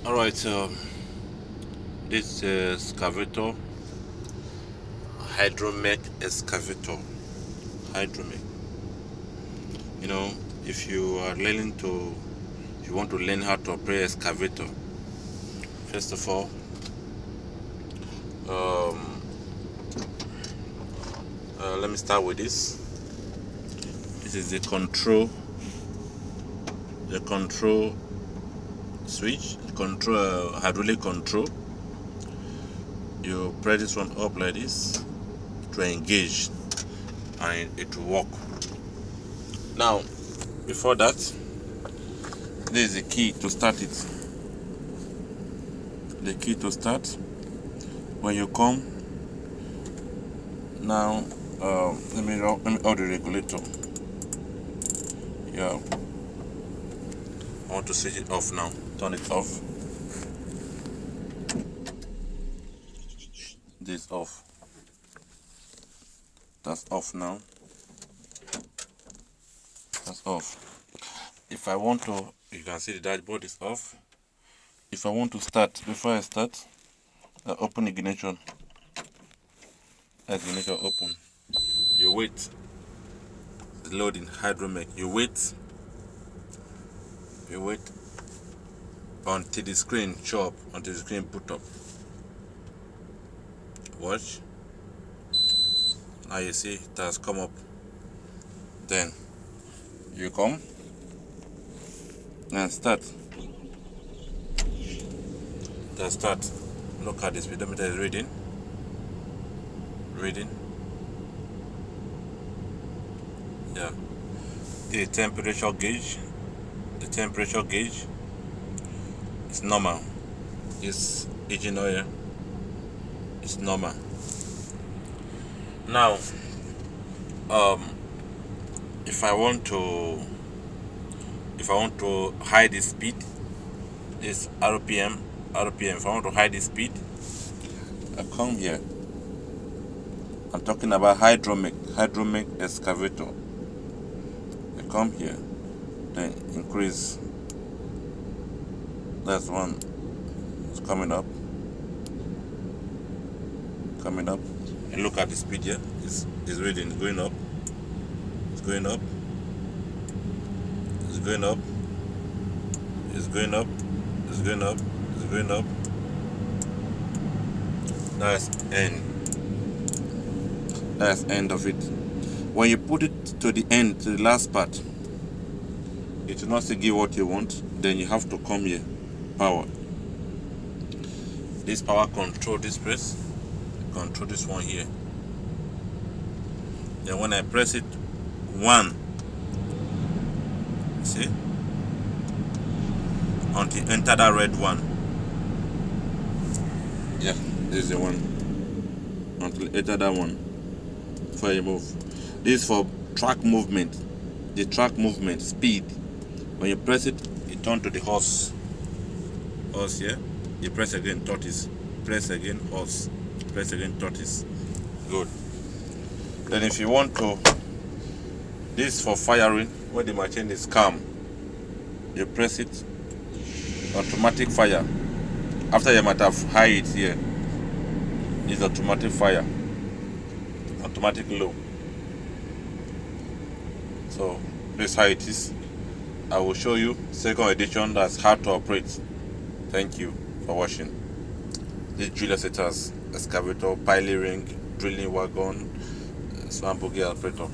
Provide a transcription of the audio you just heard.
Alright, this excavator, Hidromek excavator. Hidromek. You know, if you are learning to, if you want to learn how to operate excavator, first of all, um, let me start with this. This is the control switch, control hydraulic control. You press this one up like this to engage, and it will work. Now, before that, this is the key to start it. The key to start. When you come now, let me out the regulator. Yeah, I want to switch it off now. Turn it off. This off. That's off now. That's off. If I want to, you can see the dashboard is off. If I want to start, before I start, I open ignition. Ignition open. You wait. It's loading Hidromek. You wait until the screen show up, until the screen boot up. Watch. Now you see it has come up. Then you come and start. Let's start. Look at the speedometer is reading. Yeah. The temperature gauge. The temperature gauge is normal. It's engine oil. It's normal. Now, if I want to hide the speed, it's RPM. If I want to hide the speed, I come here. I'm talking about Hidromek excavator. I come here, then increase. That's one. It's coming up. And look at the speed here. It's reading. It's going up. It's going up. It's going up. It's going up. It's going up. It's going up. That's end. That's end of it. When you put it to the end, to the last part, it will not say give what you want. Then you have to come here. Power. This power control this press. Control this one here. Then when I press it, one. See? Until enter that red one. Yeah, this is the one. Until enter that one. Before you move. This is for track movement. The track movement, speed. When you press it, it turns to the horse. Horse here. You press again, tortoise. Press again, horse. Press again, tortoise. Good. Then if you want to, this is for firing when the machine is calm. You press it, automatic fire. After you might have high it here, it's automatic fire, automatic low. So this is how it is. I will show you second edition, that's how to operate. Thank you for watching. This Julius Excavator, piling ring, drilling wagon, swamp buggy operator.